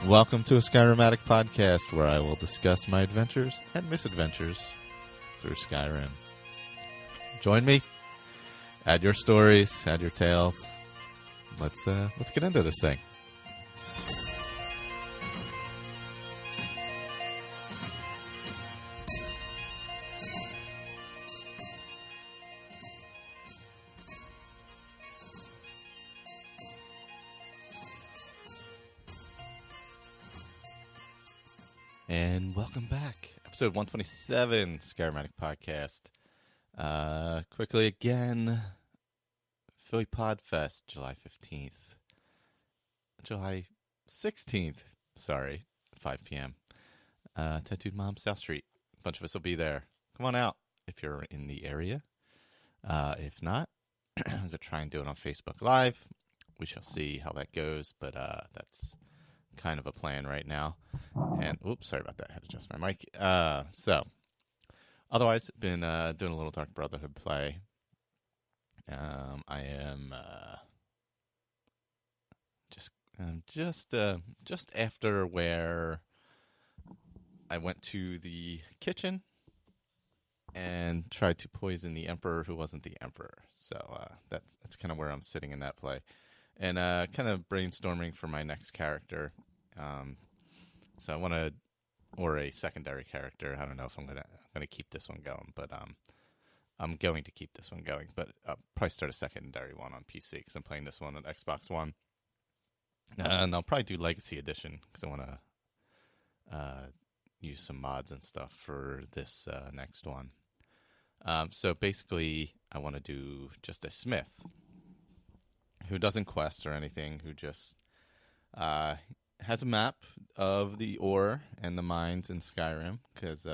Welcome to a Skyrim Addict podcast, where I will discuss my adventures and misadventures through Skyrim. Join me. Add your stories. Add your tales. Let's get into this thing. And welcome back. Episode 127, Skyrim Addict podcast. Quickly again, Philly Podfest, July 15th. July 16th, 5 p.m. Tattooed Mom, South Street. A bunch of us will be there. Come on out if you're in the area. If not, I'm going to try and do it on Facebook Live. We shall see how that goes, but that's kind of a plan right now. And oops, sorry about that. I had to adjust my mic. So otherwise, been doing a little Dark Brotherhood play. I am just after where I went to the kitchen and tried to poison the Emperor who wasn't the Emperor. So that's kind of where I'm sitting in that play, and kind of brainstorming for my next character. So I want to, or a secondary character. I don't know if I'm gonna keep this one going, but I'm going to keep this one going. But I'll probably start a secondary one on PC because I'm playing this one on Xbox One, and I'll probably do Legacy Edition because I want to use some mods and stuff for this next one. So basically, I want to do just a smith who doesn't quest or anything, who just has a map of the ore and the mines in Skyrim because,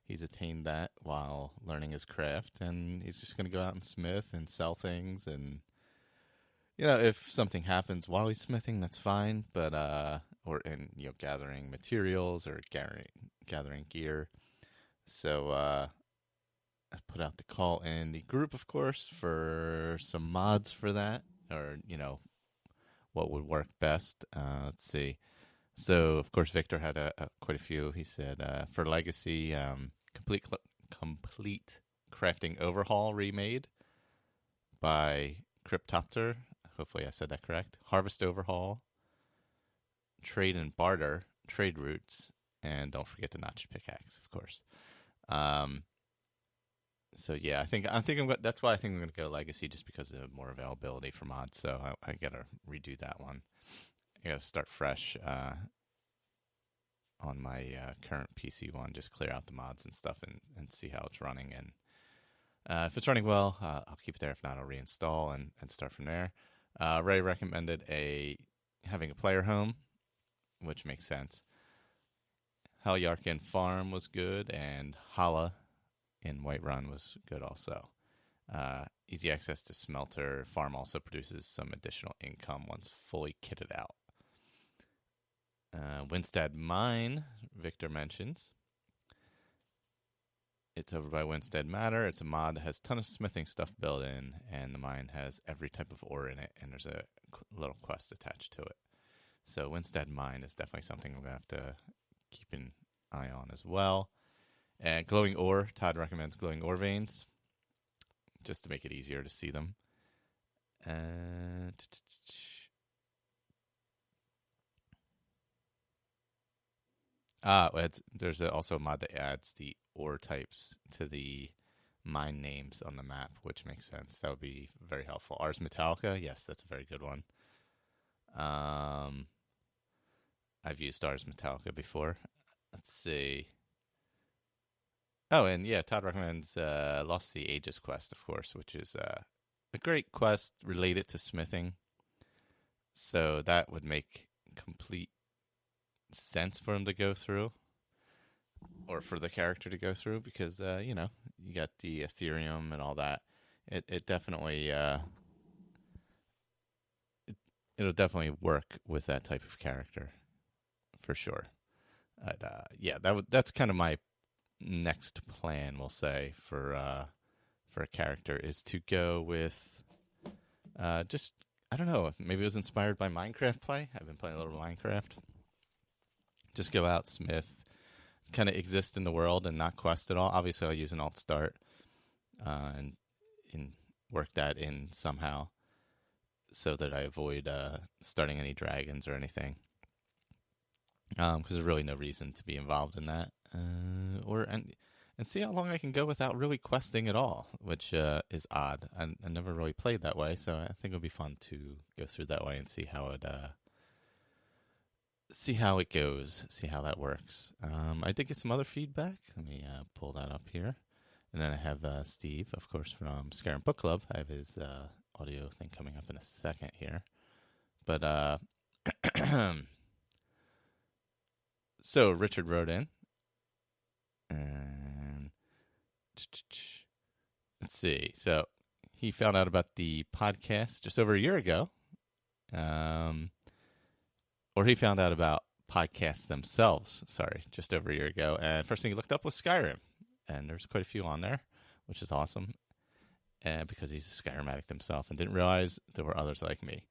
he's attained that while learning his craft, and he's just going to go out and smith and sell things. And, if something happens while he's smithing, that's fine, but, gathering materials or gathering gear. So, I put out the call in the group, of course, for some mods for that, or, what would work best. Let's see. So, of course, Victor had quite a few. He said, for Legacy, complete crafting overhaul remade by Cryptopter. Hopefully I said that correct. Harvest overhaul, trade and barter, trade routes, and don't forget the notch pickaxe, of course. So yeah, that's why I think I'm going to go Legacy, just because of more availability for mods. So I got to redo that one. I got to start fresh on my current PC one, just clear out the mods and stuff and see how it's running. And if it's running well, I'll keep it there. If not, I'll reinstall and start from there. Ray recommended having a player home, which makes sense. Helyarkin Farm was good, and Hala in Whiterun was good also. Easy access to smelter. Farm also produces some additional income once fully kitted out. Winstead Mine, Victor mentions. It's over by Winstead Manor. It's a mod that has a ton of smithing stuff built in, and the mine has every type of ore in it, and there's a little quest attached to it. So Winstead Mine is definitely something we're going to have to keep an eye on as well. And glowing ore, Todd recommends glowing ore veins, just to make it easier to see them. There's also a mod that adds the ore types to the mine names on the map, which makes sense. That would be very helpful. Ars Metallica, yes, that's a very good one. I've used Ars Metallica before. Let's see. Oh, and yeah, Todd recommends Lost the Ages quest, of course, which is a great quest related to smithing. So that would make complete sense for him to go through, or for the character to go through, because, you got the Ethereum and all that. It definitely, it'll definitely work with that type of character, for sure. That's kind of my next plan, we'll say, for a character, is to go with just I don't know. Maybe it was inspired by Minecraft play. I've been playing a little Minecraft. Just go out, smith, kind of exist in the world and not quest at all. Obviously, I'll use an alt start and work that in somehow so that I avoid starting any dragons or anything. Because there's really no reason to be involved in that. And see how long I can go without really questing at all, which is odd. I never really played that way, so I think it'll be fun to go through that way and see how it goes, see how that works. I did get some other feedback. Let me pull that up here. And then I have Steve, of course, from Skyrim Book Club. I have his audio thing coming up in a second here. But so Richard wrote in. And let's see. So he found out about the podcast just over a year ago. Or he found out about podcasts themselves, just over a year ago. And first thing he looked up was Skyrim. And there's quite a few on there, which is awesome. Because he's a Skyrim addict himself and didn't realize there were others like me.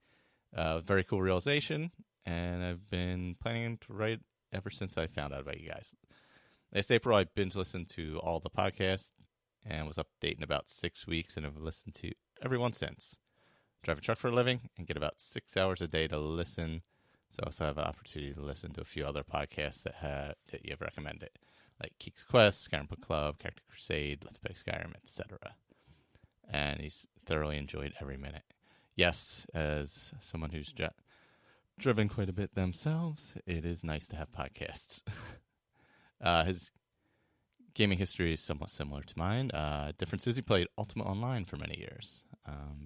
Very cool realization. And I've been planning to write ever since I found out about you guys. Last April, I binge listened to all the podcasts and was updating about 6 weeks, and I've listened to every one since. Drive a truck for a living and get about 6 hours a day to listen. So I also have an opportunity to listen to a few other podcasts that you have recommended, like Geek's Quest, Skyrim Book Club, Character Crusade, Let's Play Skyrim, etc. And he's thoroughly enjoyed every minute. Yes, as someone who's driven quite a bit themselves, it is nice to have podcasts. His gaming history is somewhat similar to mine. Difference is he played Ultimate Online for many years,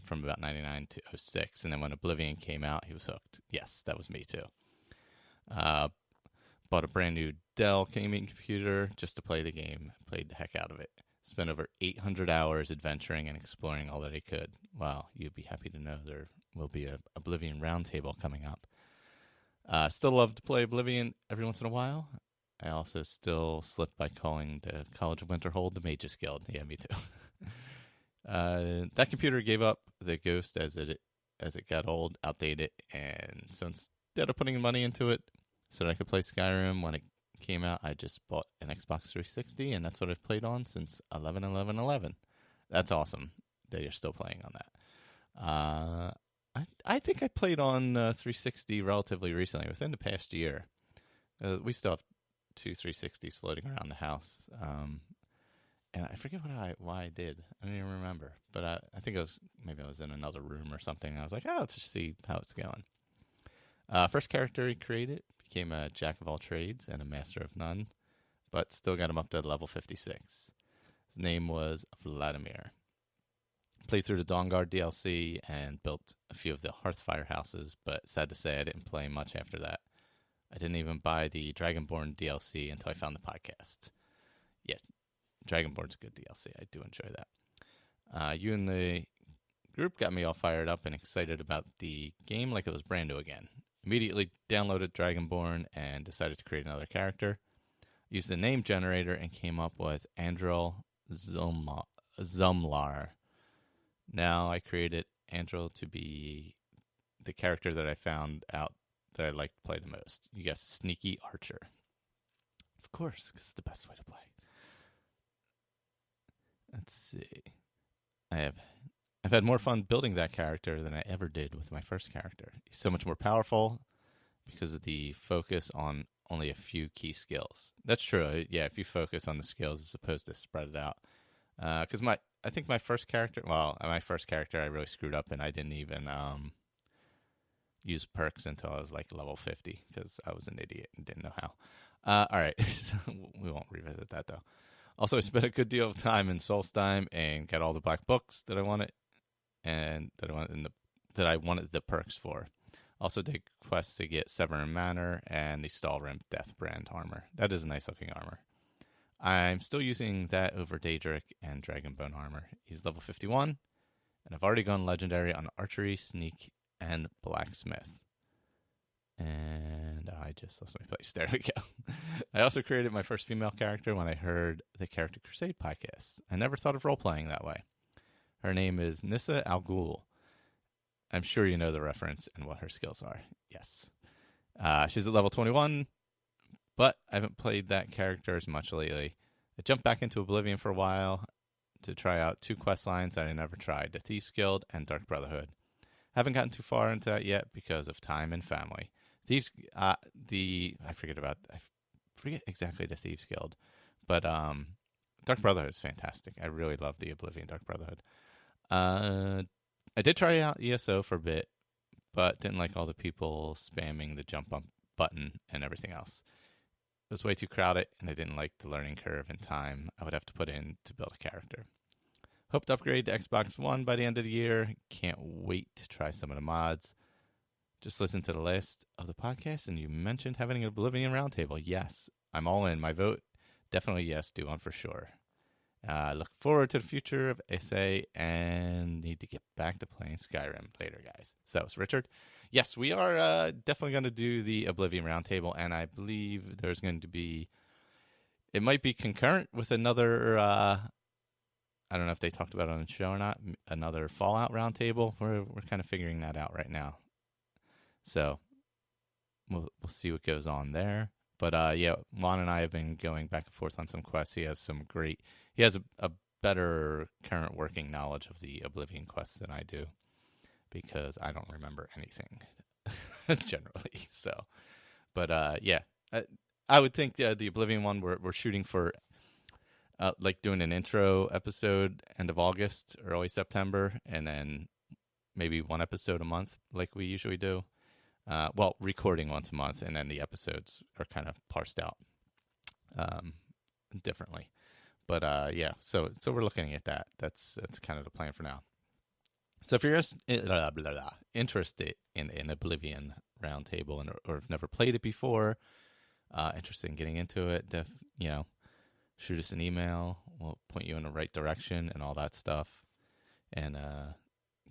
from about 99 to 06. And then when Oblivion came out, he was hooked. Yes, that was me too. Bought a brand new Dell gaming computer just to play the game. Played the heck out of it. Spent over 800 hours adventuring and exploring all that he could. Wow, you'd be happy to know there will be a Oblivion roundtable coming up. Still love to play Oblivion every once in a while. I also still slip by calling the College of Winterhold the Mages Guild. Yeah, me too. That computer gave up the Ghost as it got old, outdated, and so instead of putting money into it so that I could play Skyrim when it came out, I just bought an Xbox 360, and that's what I've played on since 11/11/11. That's awesome that you're still playing on that. I think I played on 360 relatively recently, within the past year. We still have 2 360s floating around the house. And I forget why I did. I don't even remember. But I think maybe I was in another room or something. And I was like, let's just see how it's going. First character he created became a jack of all trades and a master of none, but still got him up to level 56. His name was Vladimir. Played through the Dawnguard DLC and built a few of the Hearthfire houses, but sad to say I didn't play much after that. I didn't even buy the Dragonborn DLC until I found the podcast. Yeah, Dragonborn's a good DLC. I do enjoy that. You and the group got me all fired up and excited about the game like it was brand new again. Immediately downloaded Dragonborn and decided to create another character. Used the name generator and came up with Andril Zumlar. Now I created Andril to be the character that I found out that I like to play the most. You guess, Sneaky Archer. Of course, because it's the best way to play. Let's see. I've had more fun building that character than I ever did with my first character. He's so much more powerful because of the focus on only a few key skills. That's true. Yeah, if you focus on the skills as opposed to spread it out. Because I think my first character, I really screwed up and I didn't even use perks until I was like level 50 because I was an idiot and didn't know how. All right, so we won't revisit that though. Also, I spent a good deal of time in Solstheim and got all the black books that I wanted and that I wanted the perks for. Also did quests to get Severin Manor and the Stalrim Deathbrand armor. That is a nice looking armor. I'm still using that over Daedric and Dragonbone armor. He's level 51, and I've already gone legendary on Archery, Sneak, and Blacksmith. And I just lost my place. There we go. I also created my first female character when I heard the Character Crusade podcast. I never thought of role-playing that way. Her name is Nissa Al Ghul. I'm sure you know the reference and what her skills are. Yes. She's at level 21, but I haven't played that character as much lately. I jumped back into Oblivion for a while to try out 2 quest lines that I never tried, the Thieves Guild and Dark Brotherhood. Haven't gotten too far into that yet because of time and family. Thieves, I forget exactly the Thieves Guild, but Dark Brotherhood is fantastic. I really love the Oblivion Dark Brotherhood. I did try out ESO for a bit, but didn't like all the people spamming the jump up button and everything else. It was way too crowded, and I didn't like the learning curve and time I would have to put in to build a character. Hope to upgrade to Xbox One by the end of the year. Can't wait to try some of the mods. Just listen to the list of the podcast, and you mentioned having an Oblivion Roundtable. Yes, I'm all in. My vote, definitely yes, do one for sure. Look forward to the future of SA and need to get back to playing Skyrim later, guys. So, it's Richard. Yes, we are definitely going to do the Oblivion Roundtable, and I believe there's going to be, it might be concurrent with another, I don't know if they talked about it on the show or not, another Fallout Roundtable. We're kind of figuring that out right now. So, we'll see what goes on there. But yeah, Juan and I have been going back and forth on some quests. He has a better current working knowledge of the Oblivion quests than I do, because I don't remember anything generally. So, but yeah, I would think the Oblivion one we're shooting for, like doing an intro episode end of August, early September, and then maybe one episode a month like we usually do. Well, recording once a month, and then the episodes are kind of parsed out differently. But yeah, so we're looking at that. That's kind of the plan for now. So if you're interested in an Oblivion Roundtable or have never played it before, interested in getting into it, shoot us an email. We'll point you in the right direction and all that stuff, and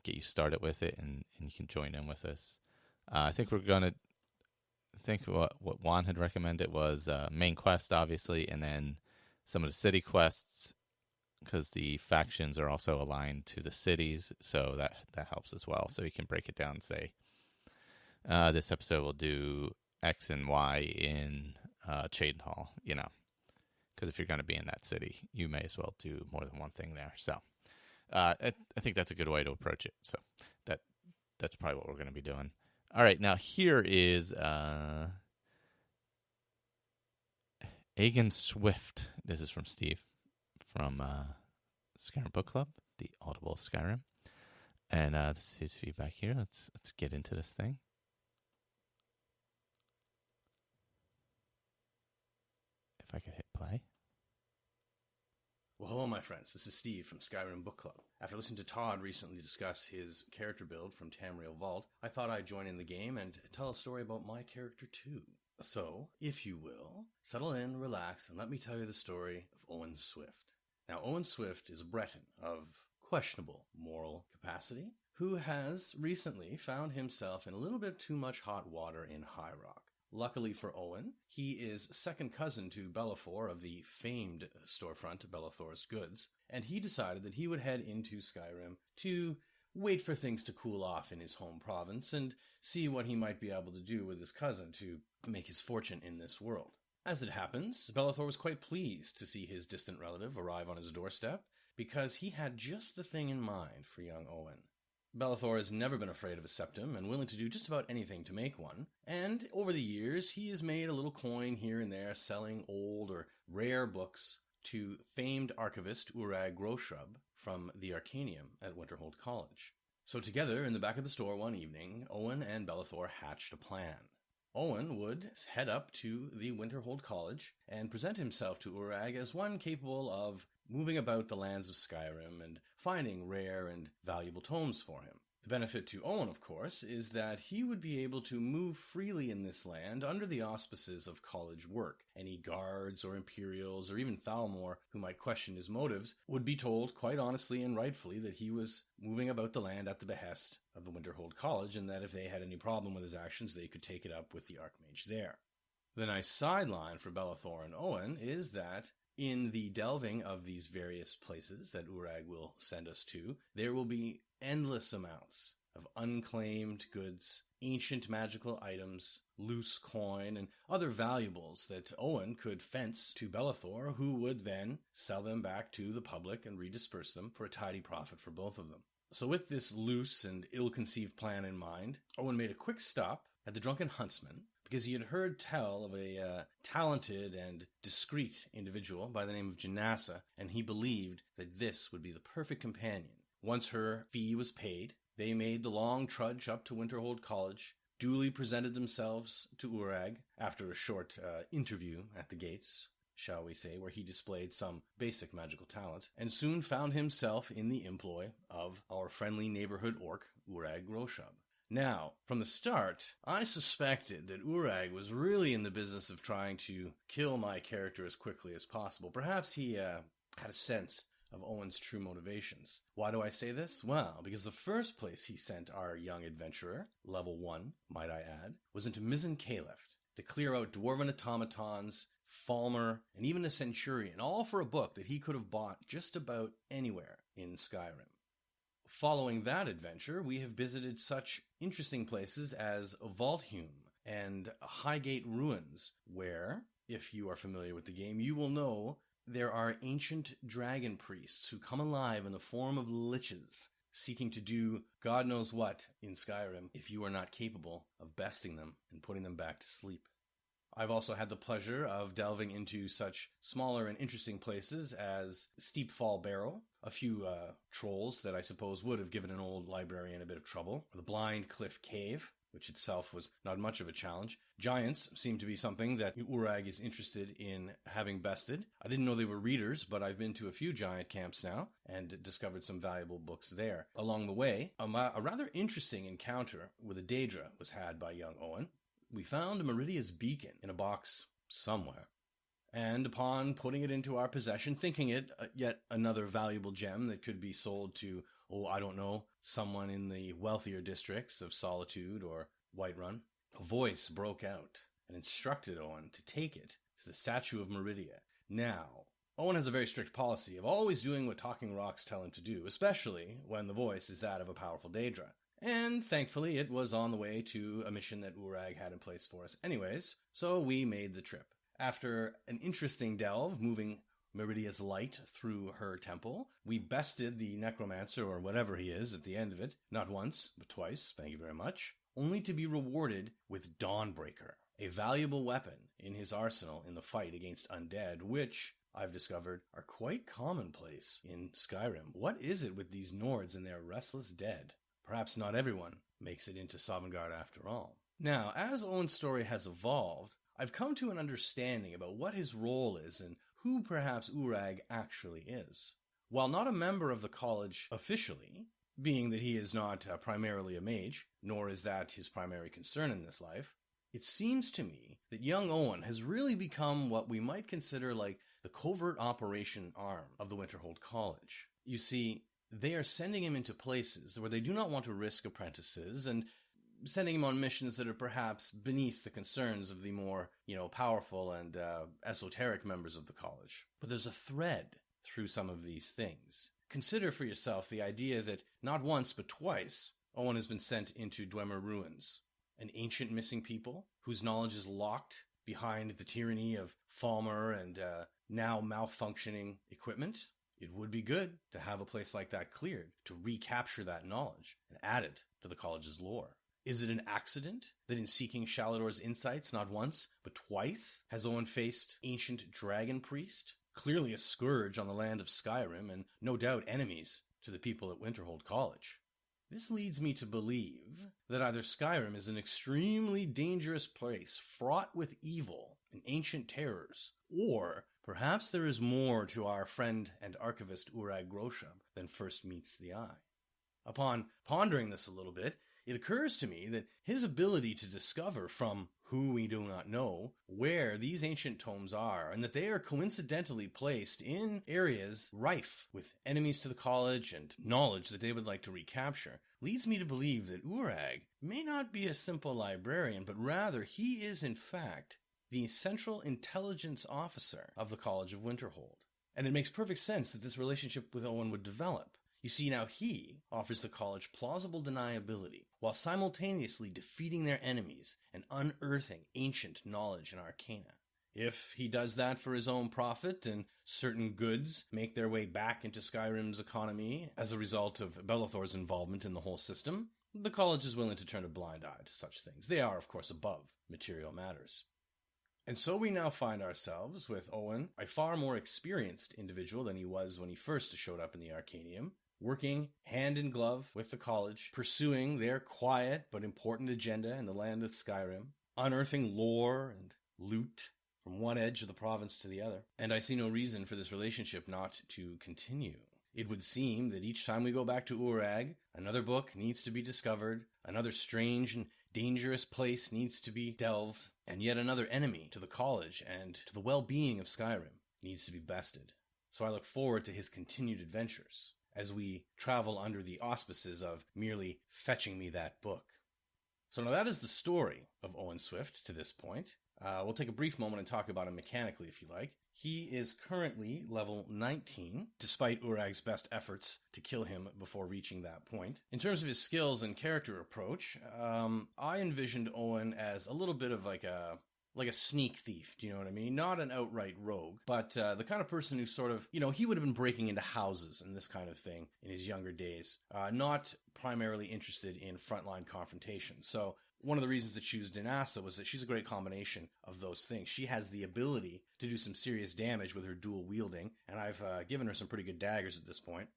get you started with it, and you can join in with us. I think what Juan had recommended was main quest, obviously, and then some of the city quests, because the factions are also aligned to the cities, so that helps as well. So you can break it down and say, this episode will do X and Y in Cheydinhall, because if you're going to be in that city, you may as well do more than one thing there. So I think that's a good way to approach it. So that's probably what we're going to be doing. All right, now here is Agan Swift. This is from Steve from Skyrim Book Club, the Audible of Skyrim. And this is his feedback here. Let's get into this thing. If I could hit play. Well, hello, my friends. This is Steve from Skyrim Book Club. After listening to Todd recently discuss his character build from Tamriel Vault, I thought I'd join in the game and tell a story about my character too. So, if you will, settle in, relax, and let me tell you the story of Owen Swift. Now, Owen Swift is a Breton of questionable moral capacity who has recently found himself in a little bit too much hot water in High Rock. Luckily for Owen, he is second cousin to Bellathor of the famed storefront Bellathor's Goods, and he decided that he would head into Skyrim to wait for things to cool off in his home province and see what he might be able to do with his cousin to make his fortune in this world. As it happens, Bellathor was quite pleased to see his distant relative arrive on his doorstep, because he had just the thing in mind for young Owen. Bellathor has never been afraid of a septum and willing to do just about anything to make one, and over the years he has made a little coin here and there selling old or rare books to famed archivist Urag Groshrub from the Arcanium at Winterhold College. So together in the back of the store one evening, Owen and Bellathor hatched a plan. Owen would head up to the Winterhold College and present himself to Urag as one capable of moving about the lands of Skyrim and finding rare and valuable tomes for him. The benefit to Owen, of course, is that he would be able to move freely in this land under the auspices of college work. Any guards or Imperials or even Thalmor who might question his motives would be told quite honestly and rightfully that he was moving about the land at the behest of the Winterhold College, and that if they had any problem with his actions, they could take it up with the Archmage there. The nice sideline for Bellathor and Owen is that in the delving of these various places that Urag will send us to, there will be endless amounts of unclaimed goods, ancient magical items, loose coin, and other valuables that Owen could fence to Belethor, who would then sell them back to the public and redisperse them for a tidy profit for both of them. So with this loose and ill-conceived plan in mind, Owen made a quick stop at the Drunken Huntsman, because he had heard tell of a talented and discreet individual by the name of Janassa, and he believed that this would be the perfect companion. Once her fee was paid, they made the long trudge up to Winterhold College, duly presented themselves to Urag after a short interview at the gates, shall we say, where he displayed some basic magical talent, and soon found himself in the employ of our friendly neighborhood orc, Urag Groshub. Now, from the start, I suspected that Urag was really in the business of trying to kill my character as quickly as possible. Perhaps he had a sense of Owen's true motivations. Why do I say this? Well, because the first place he sent our young adventurer, level 1, might I add, was into Mizzen Caleft to clear out dwarven automatons, Falmer, and even a centurion, all for a book that he could have bought just about anywhere in Skyrim. Following that adventure, we have visited such interesting places as Vaulthume and Highgate Ruins, where, if you are familiar with the game, you will know there are ancient dragon priests who come alive in the form of liches, seeking to do God knows what in Skyrim if you are not capable of besting them and putting them back to sleep. I've also had the pleasure of delving into such smaller and interesting places as Steep Fall Barrow, a few trolls that I suppose would have given an old librarian a bit of trouble, the Blind Cliff Cave, which itself was not much of a challenge. Giants seem to be something that Urag is interested in having bested. I didn't know they were readers, but I've been to a few giant camps now and discovered some valuable books there. Along the way, a rather interesting encounter with a Daedra was had by young Owen. We found Meridia's beacon in a box somewhere, and upon putting it into our possession, thinking it yet another valuable gem that could be sold to, someone in the wealthier districts of Solitude or Whiterun, a voice broke out and instructed Owen to take it to the statue of Meridia. Now, Owen has a very strict policy of always doing what talking rocks tell him to do, especially when the voice is that of a powerful Daedra. And thankfully, it was on the way to a mission that Urag had in place for us anyways, so we made the trip. After an interesting delve, moving Meridia's light through her temple, we bested the necromancer, or whatever he is, at the end of it, not once, but twice, thank you very much, only to be rewarded with Dawnbreaker, a valuable weapon in his arsenal in the fight against undead, which, I've discovered, are quite commonplace in Skyrim. What is it with these Nords and their restless dead? Perhaps not everyone makes it into Sovngarde after all. Now, as Owen's story has evolved, I've come to an understanding about what his role is and who perhaps Urag actually is. While not a member of the college officially, being that he is not primarily a mage, nor is that his primary concern in this life, it seems to me that young Owen has really become what we might consider like the covert operation arm of the Winterhold College. You see, they are sending him into places where they do not want to risk apprentices and sending him on missions that are perhaps beneath the concerns of the more, powerful and esoteric members of the college. But there's a thread through some of these things. Consider for yourself the idea that not once but twice, Owen has been sent into Dwemer Ruins, an ancient missing people whose knowledge is locked behind the tyranny of Falmer and now malfunctioning equipment. It would be good to have a place like that cleared, to recapture that knowledge and add it to the college's lore. Is it an accident that in seeking Shalador's insights not once, but twice, has Owen faced ancient dragon priest? Clearly a scourge on the land of Skyrim, and no doubt enemies to the people at Winterhold College. This leads me to believe that either Skyrim is an extremely dangerous place, fraught with evil and ancient terrors, or perhaps there is more to our friend and archivist Urag Groshub than first meets the eye. Upon pondering this a little bit, it occurs to me that his ability to discover from who we do not know where these ancient tomes are, and that they are coincidentally placed in areas rife with enemies to the college and knowledge that they would like to recapture, leads me to believe that Urag may not be a simple librarian, but rather he is in fact the central intelligence officer of the College of Winterhold. And it makes perfect sense that this relationship with Owen would develop. You see, now he offers the college plausible deniability while simultaneously defeating their enemies and unearthing ancient knowledge and arcana. If he does that for his own profit and certain goods make their way back into Skyrim's economy as a result of Bellathor's involvement in the whole system, the college is willing to turn a blind eye to such things. They are, of course, above material matters. And so we now find ourselves with Owen, a far more experienced individual than he was when he first showed up in the Arcanium, working hand in glove with the college, pursuing their quiet but important agenda in the land of Skyrim, unearthing lore and loot from one edge of the province to the other. And I see no reason for this relationship not to continue. It would seem that each time we go back to Urag, another book needs to be discovered, another strange and dangerous place needs to be delved, and yet another enemy to the college and to the well-being of Skyrim needs to be bested. So I look forward to his continued adventures as we travel under the auspices of merely fetching me that book. So now that is the story of Owen Swift to this point. We'll take a brief moment and talk about him mechanically if you like. He is currently level 19, despite Urag's best efforts to kill him before reaching that point. In terms of his skills and character approach, I envisioned Owen as a little bit of like a sneak thief, do you know what I mean? Not an outright rogue, but the kind of person who sort of, he would have been breaking into houses and this kind of thing in his younger days, not primarily interested in frontline confrontation. So one of the reasons to choose Dinasa was that she's a great combination of those things. She has the ability to do some serious damage with her dual wielding, and I've given her some pretty good daggers at this point.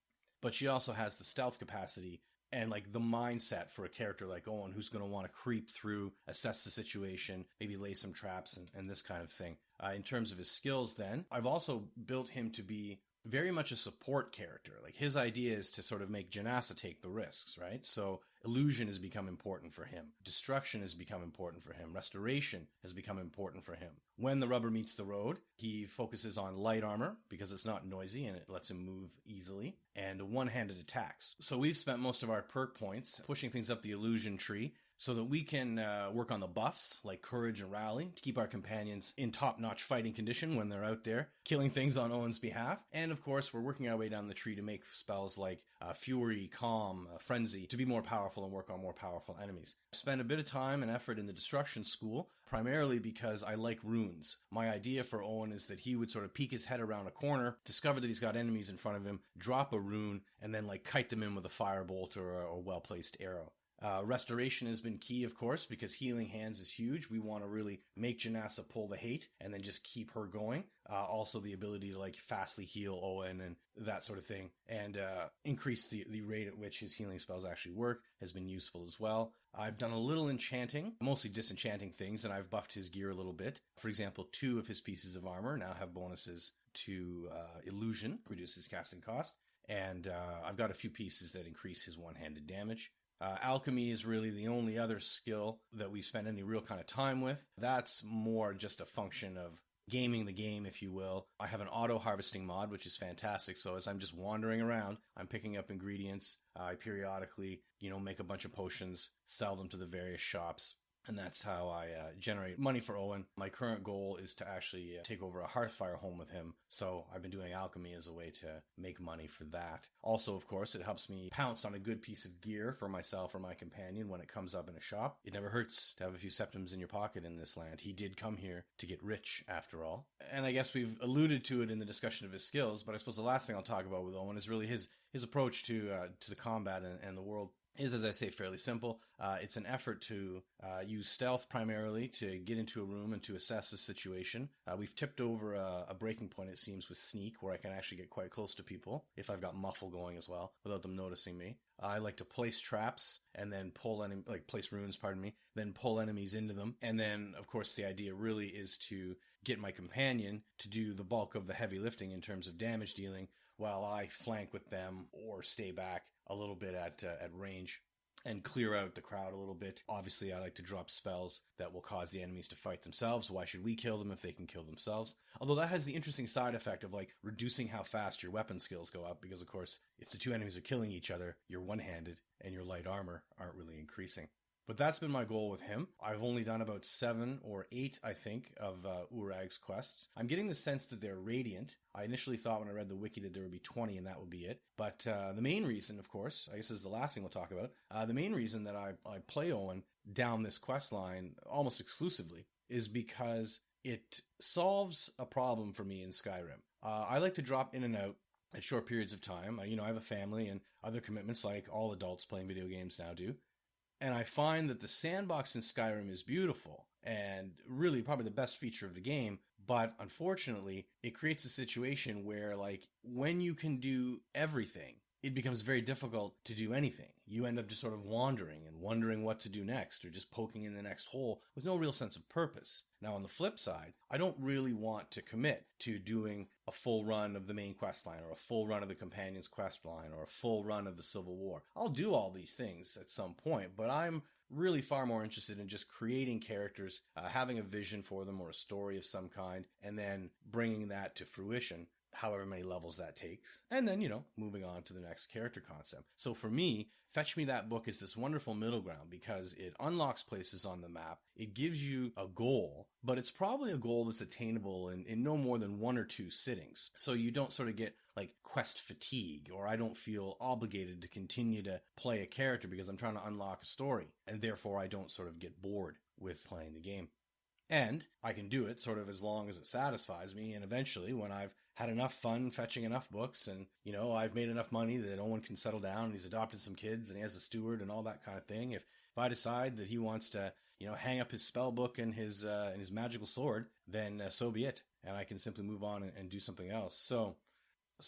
But she also has the stealth capacity and like the mindset for a character like Owen who's going to want to creep through, assess the situation, maybe lay some traps and this kind of thing. In terms of his skills then, I've also built him to be very much a support character. Like his idea is to sort of make Janasa take the risks, right? So illusion has become important for him. Destruction has become important for him. Restoration has become important for him. When the rubber meets the road, he focuses on light armor because it's not noisy and it lets him move easily, and one-handed attacks. So we've spent most of our perk points pushing things up the illusion tree so that we can work on the buffs like courage and rally to keep our companions in top-notch fighting condition when they're out there killing things on Owen's behalf. And of course, we're working our way down the tree to make spells like Fury, Calm, Frenzy to be more powerful and work on more powerful enemies. I've spent a bit of time and effort in the Destruction School, primarily because I like runes. My idea for Owen is that he would sort of peek his head around a corner, discover that he's got enemies in front of him, drop a rune, and then like kite them in with a firebolt or a well-placed arrow. Restoration has been key, of course, because healing hands is huge. We want to really make Janasa pull the hate and then just keep her going. Also the ability to like fastly heal Owen and that sort of thing, and increase the rate at which his healing spells actually work has been useful as well. I've done a little enchanting, mostly disenchanting things, and I've buffed his gear a little bit. For example, 2 of his pieces of armor now have bonuses to illusion, reduce his casting cost, and I've got a few pieces that increase his one-handed damage. Alchemy is really the only other skill that we've spent any real kind of time with. That's more just a function of gaming the game, if you will. I have an auto-harvesting mod, which is fantastic. So as I'm just wandering around, I'm picking up ingredients. I periodically, make a bunch of potions, sell them to the various shops. And that's how I generate money for Owen. My current goal is to actually take over a Hearthfire home with him. So I've been doing alchemy as a way to make money for that. Also, of course, it helps me pounce on a good piece of gear for myself or my companion when it comes up in a shop. It never hurts to have a few septims in your pocket in this land. He did come here to get rich, after all. And I guess we've alluded to it in the discussion of his skills, but I suppose the last thing I'll talk about with Owen is really his approach to the combat and the world. Is, as I say, fairly simple. It's an effort to use stealth primarily to get into a room and to assess the situation. We've tipped over a breaking point, it seems, with sneak, where I can actually get quite close to people, if I've got muffle going as well, without them noticing me. I like to place traps and then place runes, then pull enemies into them. And then, of course, the idea really is to get my companion to do the bulk of the heavy lifting in terms of damage dealing, while I flank with them or stay back a little bit at range and clear out the crowd a little bit. Obviously, I like to drop spells that will cause the enemies to fight themselves. Why should we kill them if they can kill themselves? Although that has the interesting side effect of reducing how fast your weapon skills go up, because of course, if the 2 enemies are killing each other, your one-handed and your light armor aren't really increasing. But that's been my goal with him. I've only done about 7 or 8, I think, of Urag's quests. I'm getting the sense that they're radiant. I initially thought when I read the wiki that there would be 20 and that would be it. But the main reason, of course, I guess this is the last thing we'll talk about, the main reason that I play Owen down this quest line almost exclusively is because it solves a problem for me in Skyrim. I like to drop in and out at short periods of time. I have a family and other commitments like all adults playing video games now do. And I find that the sandbox in Skyrim is beautiful and really probably the best feature of the game. But unfortunately, it creates a situation where, like, when you can do everything, it becomes very difficult to do anything. You end up just sort of wandering and wondering what to do next, or just poking in the next hole with no real sense of purpose. Now, on the flip side, I don't really want to commit to doing a full run of the main quest line, or a full run of the companion's quest line, or a full run of the Civil War. I'll do all these things at some point, but I'm really far more interested in just creating characters, having a vision for them or a story of some kind, and then bringing that to fruition, however many levels that takes, and then, moving on to the next character concept. So for me, Fetch Me That Book is this wonderful middle ground because it unlocks places on the map, it gives you a goal, but it's probably a goal that's attainable in no more than 1 or 2 sittings. So you don't sort of get like quest fatigue, or I don't feel obligated to continue to play a character because I'm trying to unlock a story, and therefore I don't sort of get bored with playing the game. And I can do it sort of as long as it satisfies me, and eventually when I've had enough fun fetching enough books and, I've made enough money that Owen can settle down and he's adopted some kids and he has a steward and all that kind of thing. If I decide that he wants to, hang up his spell book and his magical sword, then so be it. And I can simply move on and do something else. So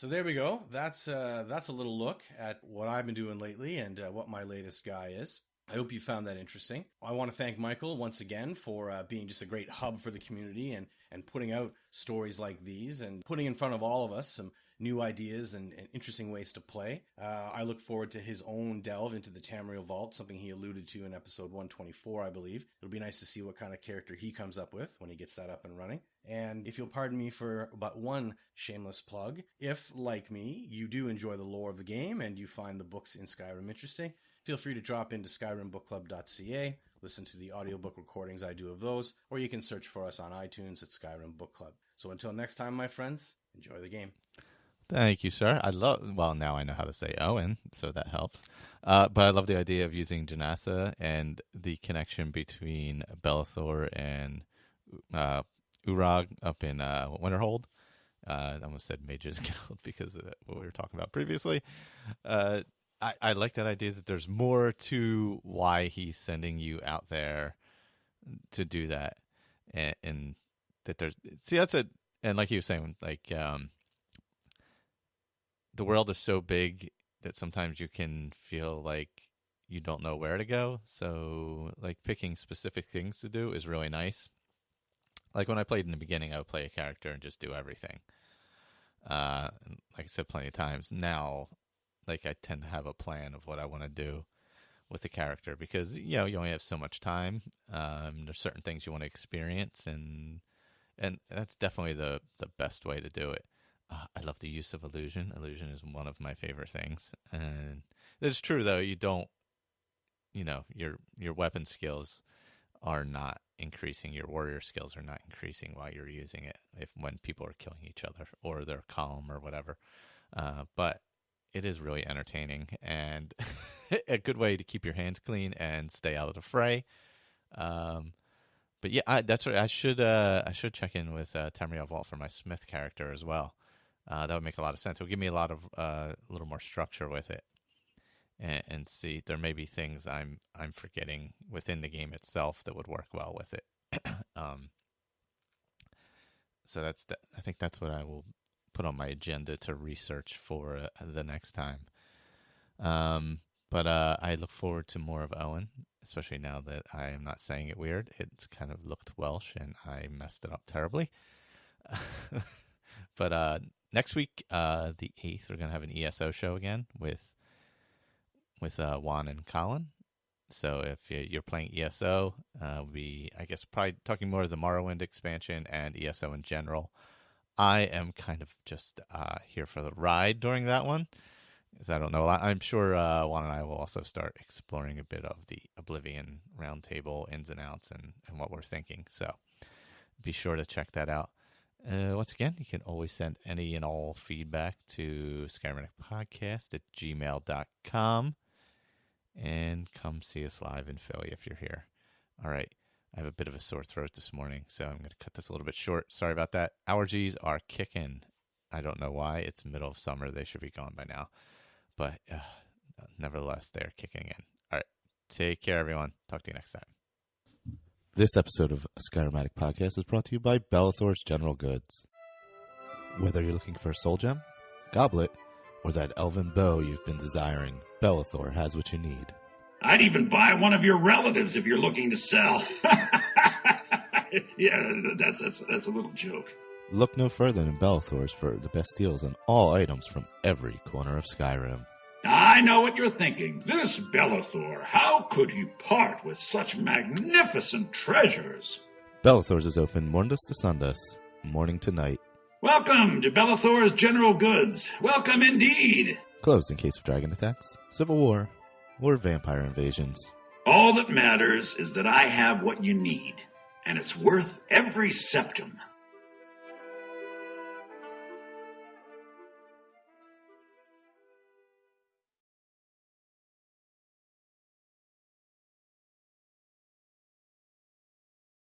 there we go. That's a little look at what I've been doing lately and what my latest guy is. I hope you found that interesting. I want to thank Michael once again for being just a great hub for the community and putting out stories like these and putting in front of all of us some new ideas and interesting ways to play. I look forward to his own delve into the Tamriel Vault, something he alluded to in episode 124, I believe. It'll be nice to see what kind of character he comes up with when he gets that up and running. And if you'll pardon me for but one shameless plug, if, like me, you do enjoy the lore of the game and you find the books in Skyrim interesting, feel free to drop into skyrimbookclub.ca, listen to the audiobook recordings I do of those, or you can search for us on iTunes at Skyrim Book Club. So until next time, my friends, enjoy the game. Thank you, sir. Now I know how to say Owen, so that helps. But I love the idea of using Janassa and the connection between Bellathor and Urag up in Winterhold. I almost said Mages Guild because of what we were talking about previously. I like that idea that there's more to why he's sending you out there to do that, and that and like he was saying, like the world is so big that sometimes you can feel like you don't know where to go. So like picking specific things to do is really nice. Like when I played in the beginning, I would play a character and just do everything. Like I said plenty of times, now like I tend to have a plan of what I want to do with the character because, you only have so much time. There's certain things you want to experience, and that's definitely the best way to do it. I love the use of illusion. Illusion is one of my favorite things. And it's true, though, you don't, your weapon skills are not increasing. Your warrior skills are not increasing while you're using it when people are killing each other or they're calm or whatever. But it is really entertaining and a good way to keep your hands clean and stay out of the fray. But yeah, that's right. I should check in with Tamriel Vault for my Smith character as well. That would make a lot of sense. It would give me a little more structure with it, and see there may be things I'm forgetting within the game itself that would work well with it. So I think that's what I will put on my agenda to research for the next time. But I look forward to more of Owen, especially now that I am not saying it weird. It's kind of looked Welsh, and I messed it up terribly. But next week, the 8th, we're going to have an ESO show again with Juan and Colin. So if you're playing ESO, I guess probably talking more of the Morrowind expansion and ESO in general. I am kind of just here for the ride during that one. 'Cause I don't know. I'm sure Juan and I will also start exploring a bit of the Oblivion Roundtable ins and outs and what we're thinking. So be sure to check that out. Once again, you can always send any and all feedback to skyrimaddictpodcast@gmail.com. And come see us live in Philly if you're here. All right. I have a bit of a sore throat this morning, so I'm going to cut this a little bit short. Sorry about that. Allergies are kicking. I don't know why. It's middle of summer. They should be gone by now. But nevertheless, they're kicking in. All right. Take care, everyone. Talk to you next time. This episode of Skyrim Addict Podcast is brought to you by Bellathor's General Goods. Whether you're looking for a soul gem, goblet, or that elven bow you've been desiring, Bellathor has what you need. I'd even buy one of your relatives if you're looking to sell. Yeah, that's a little joke. Look no further than Bellathor's for the best deals on all items from every corner of Skyrim. I know what you're thinking. This Bellathor, how could he part with such magnificent treasures? Bellathor's is open Mondays to Sundays, morning to night. Welcome to Bellathor's General Goods. Welcome indeed. Closed in case of dragon attacks, civil war, or vampire invasions. All that matters is that I have what you need, and it's worth every septum.